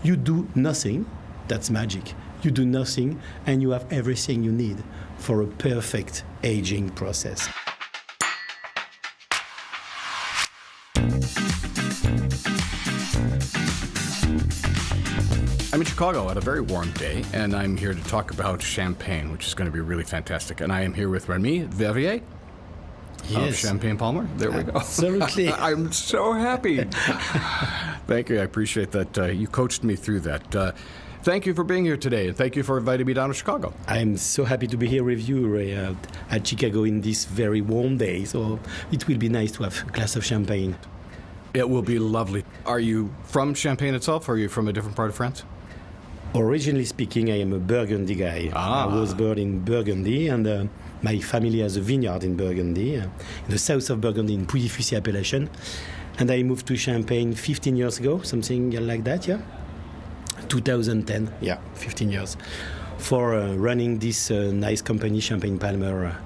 You do nothing, that's magic. You do nothing, and you have everything you need for a perfect aging process. I'm in Chicago on a very warm day, and I'm here to talk about champagne, which is going to be really fantastic. And I am here with Rémi Vervier of Champagne-Palmer. There we go. Absolutely. I'm so happy. Thank you. I appreciate that you coached me through that. Thank you for being here today, and thank you for inviting me down to Chicago. I'm so happy to be here with you, Ray, at Chicago in this very warm day. So it will be nice to have a glass of champagne. It will be lovely. Are you from Champagne itself, or are you from a different part of France? Originally speaking, I am a Burgundy guy. I was born in Burgundy, and my family has a vineyard in Burgundy, in the south of Burgundy, in Puy-de-Fussy appellation. And I moved to Champagne 15 years ago, something like that, yeah? 2010, 15 years, for running this nice company, Champagne-Palmer,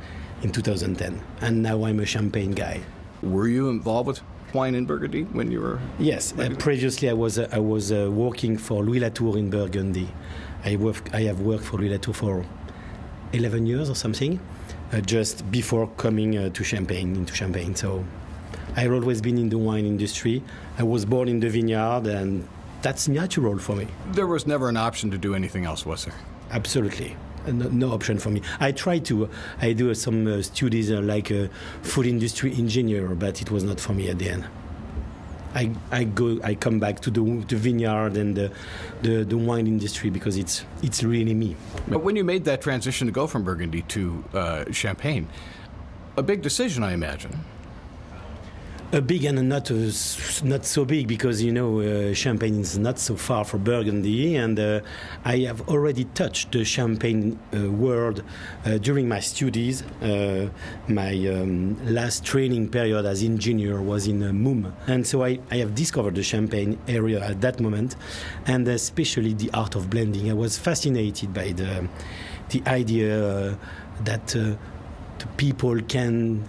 in 2010. And now I'm a champagne guy. Were you involved with wine in Burgundy when you were? Yes. Previously, I was working for Louis Latour in Burgundy. I have worked for Louis Latour for 11 years or something, just before coming into Champagne. So I've always been in the wine industry. I was born in the vineyard, and that's natural for me. There was never an option to do anything else, was there? Absolutely. No option for me. I do some studies like a food industry engineer, but it was not for me at the end. I come back to the vineyard and the wine industry because it's really me. But when you made that transition to go from Burgundy to Champagne, a big decision, I imagine. A big and not so big, because Champagne is not so far from Burgundy, and I have already touched the Champagne world during my studies. My last training period as engineer was in Moom, and so I have discovered the Champagne area at that moment, and especially the art of blending. I was fascinated by the idea that the people can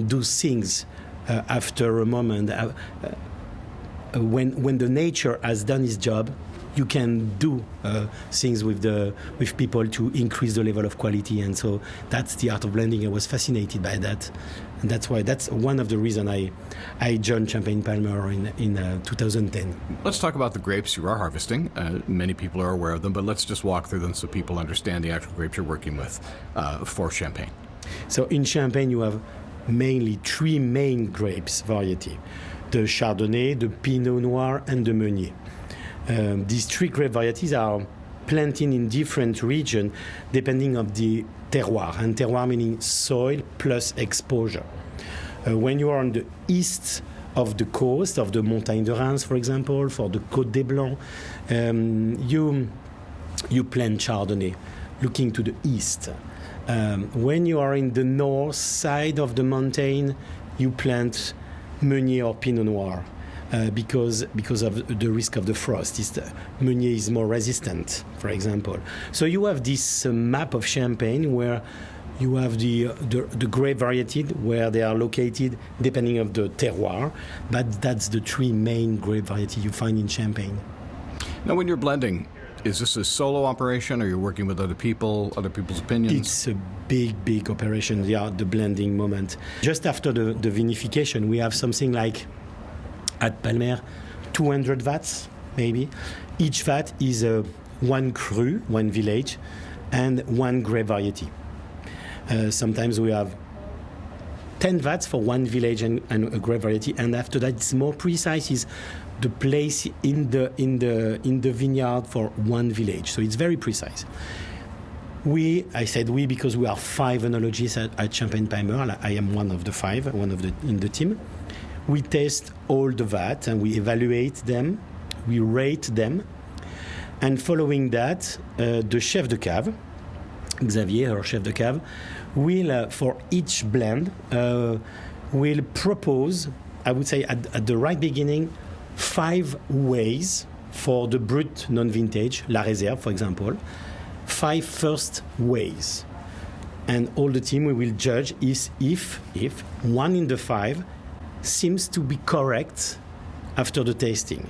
do things. After a moment, when the nature has done its job, you can do things with people to increase the level of quality, and so that's the art of blending. I was fascinated by that, and that's one of the reasons I joined Champagne-Palmer in 2010. Let's talk about the grapes you are harvesting. Many people are aware of them, but let's just walk through them so people understand the actual grapes you're working with for Champagne. So in Champagne, you have mainly three main grapes variety: the Chardonnay, the Pinot Noir, and the Meunier. These three grape varieties are planted in different regions depending on the terroir, and terroir meaning soil plus exposure. When you are on the east of the coast, of the Montagne de Reims, for example, for the Côte des Blancs, you plant Chardonnay, looking to the east. When you are in the north side of the mountain, you plant Meunier or Pinot Noir because of the risk of the frost. Meunier is more resistant, for example. So you have this map of Champagne where you have the grape variety where they are located depending on the terroir, but that's the three main grape variety you find in Champagne. Now, when you're blending, is this a solo operation, or you're working with other people's opinions? It's a big operation, the blending moment. Just after the vinification, we have something like, at Palmer, 200 vats, maybe. Each vat is one cru, one village, and one grape variety. Sometimes we have 10 vats for one village and a grape variety, and after that it's more precise, is the place in the vineyard for one village. So it's very precise. I said we because we are 5 oenologists at Champagne-Palmer. I am one of the 5, in the team. We test all the vats and we evaluate them, we rate them, and following that, the chef de cave, Xavier, our chef de cave, will for each blend will propose, I would say at the right beginning, 5 ways for the brut non-vintage, La Réserve, for example. 5 first ways. And all the team we will judge is if one in the 5 seems to be correct after the tasting.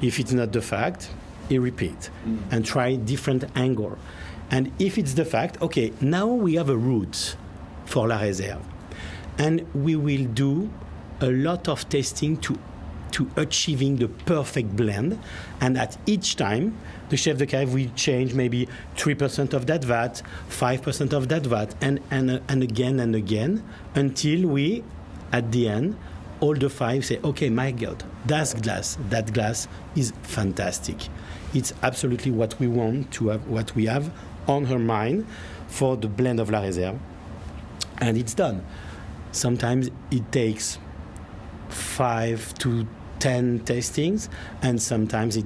If it's not the fact, he repeat and try different angle. And if it's the fact, okay, now we have a route for La Réserve, and we will do a lot of testing to achieving the perfect blend, and at each time the chef de cave will change maybe 3% of that vat, 5% of that vat, and again and again, until we, at the end, all the five say, okay, my God, that glass is fantastic. It's absolutely what we want to have, what we have on her mind for the blend of La Réserve, and it's done. Sometimes it takes 5 to 10 tastings, and sometimes it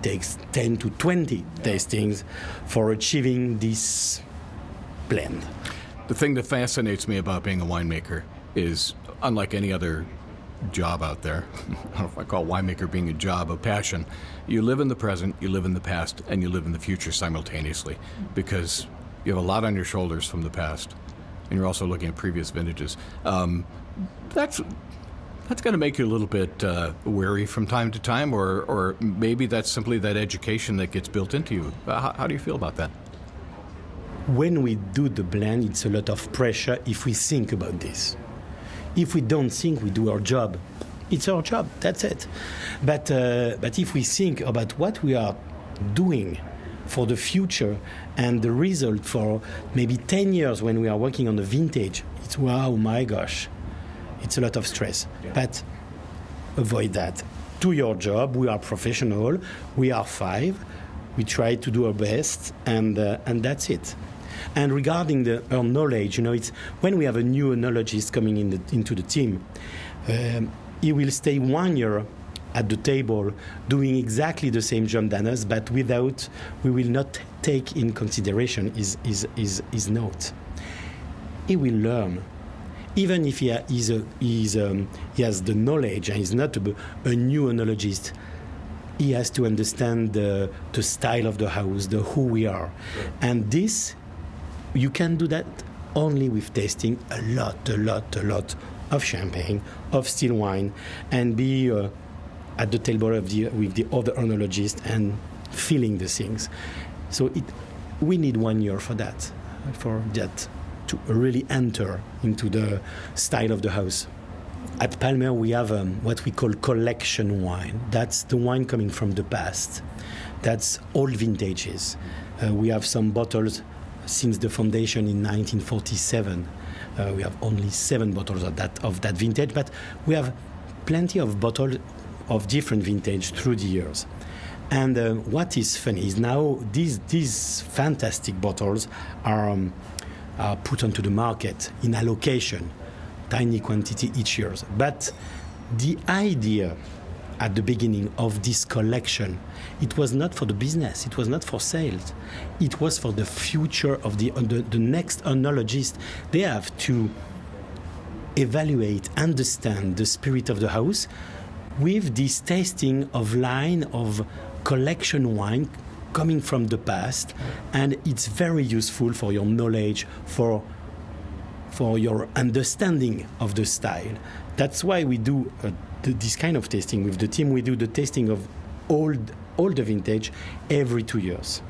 takes 10 to 20 tastings for achieving this blend. The thing that fascinates me about being a winemaker is, unlike any other job out there, I don't know if I call winemaker being a job, a passion, you live in the present, you live in the past, and you live in the future simultaneously, because you have a lot on your shoulders from the past, and you're also looking at previous vintages. That's going to make you a little bit weary from time to time, or maybe that's simply that education that gets built into you. How do you feel about that? When we do the blend, it's a lot of pressure if we think about this. If we don't think, we do our job. It's our job, that's it. But if we think about what we are doing for the future and the result for maybe 10 years when we are working on the vintage, it's wow, my gosh. It's a lot of stress, but avoid that. Do your job. We are professional. We are 5. We try to do our best, and that's it. And regarding our knowledge, it's when we have a new oenologist coming into the team, he will stay 1 year at the table doing exactly the same job than us, but we will not take in consideration his note. He will learn. Even if he has the knowledge and he's not a new oenologist, he has to understand the style of the house, who we are. Sure. And this, you can do that only with tasting a lot of champagne, of still wine, and be at the table with the other oenologists and feeling the things. So we need 1 year for that. To really enter into the style of the house. At Palmer, we have what we call collection wine. That's the wine coming from the past. That's old vintages. We have some bottles since the foundation in 1947. We have only 7 bottles of that vintage, but we have plenty of bottles of different vintage through the years. And what is funny is now these fantastic bottles are put onto the market in allocation, tiny quantity each year. But the idea at the beginning of this collection, it was not for the business, it was not for sales, it was for the future of the next oenologist. They have to evaluate, understand the spirit of the house with this tasting of line of collection wine coming from the past, and it's very useful for your knowledge, for your understanding of the style. That's why we do this kind of tasting with the team. We do the tasting of all the vintage every 2 years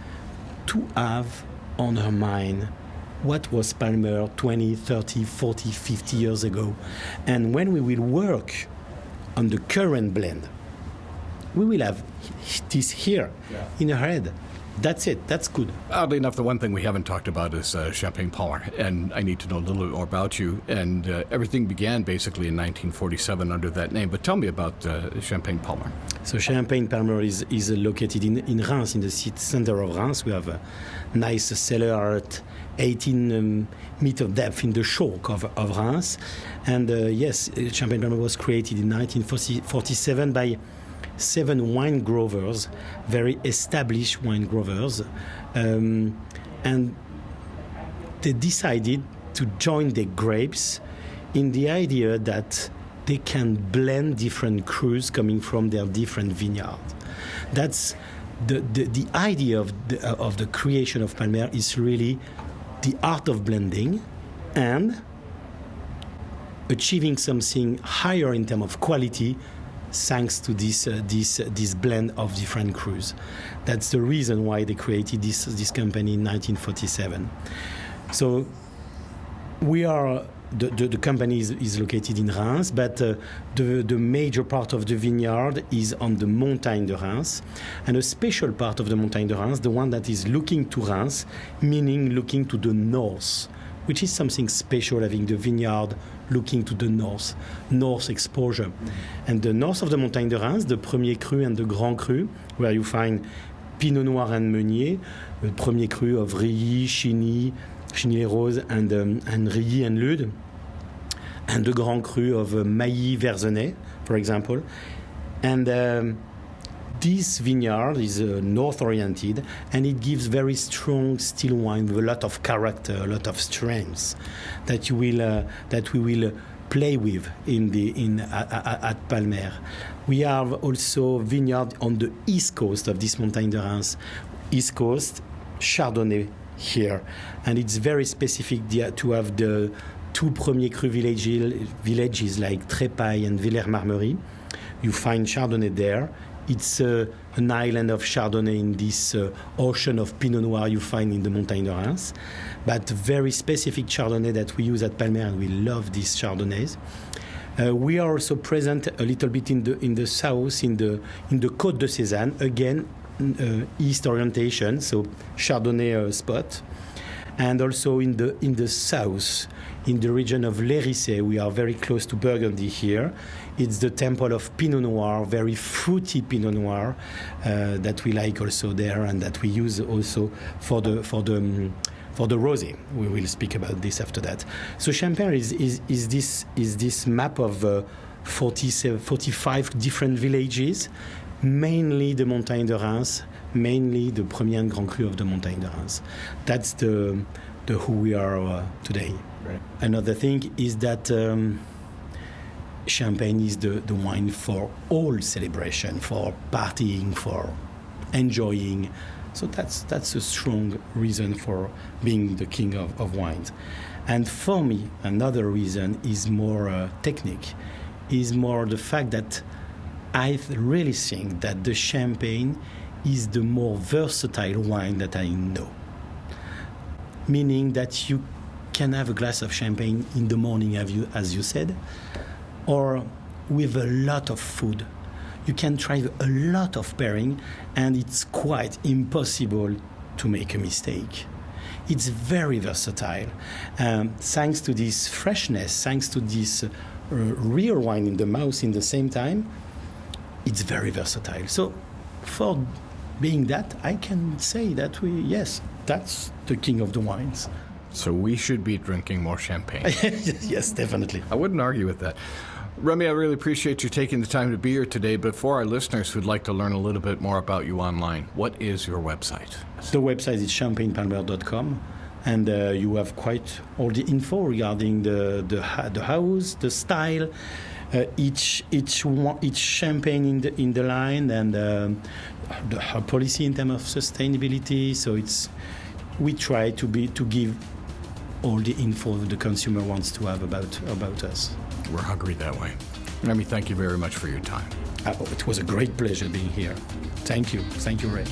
to have on her mind what was Palmer 20, 30, 40, 50 years ago. And when we will work on the current blend, we will have this here in her head. That's it. That's good. Oddly enough, the one thing we haven't talked about is champagne-palmer, and I need to know a little bit more about you. And everything began basically in 1947 under that name. But tell me about champagne-palmer. So champagne-palmer is located in Reims, in the center of Reims. We have a nice cellar at 18 meters depth in the chalk of Reims. And yes, champagne-palmer was created in 1947 by 7 wine growers, very established wine growers, and they decided to join the grapes in the idea that they can blend different crus coming from their different vineyards. That's the idea of the creation of Palmer is really the art of blending and achieving something higher in terms of quality thanks to this blend of different crus. That's the reason why they created this company in 1947. So we are the company is located in Reims, but the major part of the vineyard is on the Montagne de Reims, and a special part of the Montagne de Reims, the one that is looking to Reims, meaning looking to the north, which is something special, having the vineyard looking to the north exposure. And the north of the Montagne de Reims, the Premier Cru and the Grand Cru, where you find Pinot Noir and Meunier, the Premier Cru of Rilly, Chigny-les-Roses, and Rilly and Lude, and the Grand Cru of Mailly Verzenay, for example. And this vineyard is north-oriented, and it gives very strong still wine with a lot of character, a lot of strengths that we will play with at Palmer. We have also vineyard on the east coast of this Montagne de Reims, east coast, Chardonnay here, and it's very specific to have the two Premier Cru villages like Trépaille and Villers-Marmerie. You find Chardonnay there. It's an island of Chardonnay in this ocean of Pinot Noir you find in the Montagne de Reims, but very specific Chardonnay that we use at Palmer, and we love these Chardonnays. We are also present a little bit in the south, in the Côte de Sézanne, again east orientation, so Chardonnay spot, and also in the south, in the region of l'Hérissé. We are very close to Burgundy here. It's the temple of Pinot Noir, very fruity Pinot Noir that we like also there, and that we use also for the rosé. We will speak about this after that. So Champagne is this map of 45 different villages, mainly the Montagne de Reims, mainly the Premier and Grand Cru of the Montagne de Reims. That's the who we are today. Right. Another thing is that Champagne is the wine for all celebration, for partying, for enjoying. So that's a strong reason for being the king of wines. And for me, another reason is more technique, is more the fact that I really think that the Champagne is the more versatile wine that I know. Meaning that you can have a glass of champagne in the morning, as you said, or with a lot of food. You can try a lot of pairing, and it's quite impossible to make a mistake. It's very versatile. Thanks to this freshness, thanks to this real wine in the mouth in the same time, it's very versatile. So for being that, I can say that that's the king of the wines. So we should be drinking more champagne. Yes, definitely. I wouldn't argue with that. Rémi, I really appreciate you taking the time to be here today, but for our listeners who'd like to learn a little bit more about you online, what is your website? The website is champagne-palmer.fr, and you have quite all the info regarding the house, the style, each champagne in the line, and her policy in terms of sustainability. So we try to give all the info the consumer wants to have about us. We're hungry that way. Rémi, thank you very much for your time. It was a great pleasure being here. Thank you, Ray.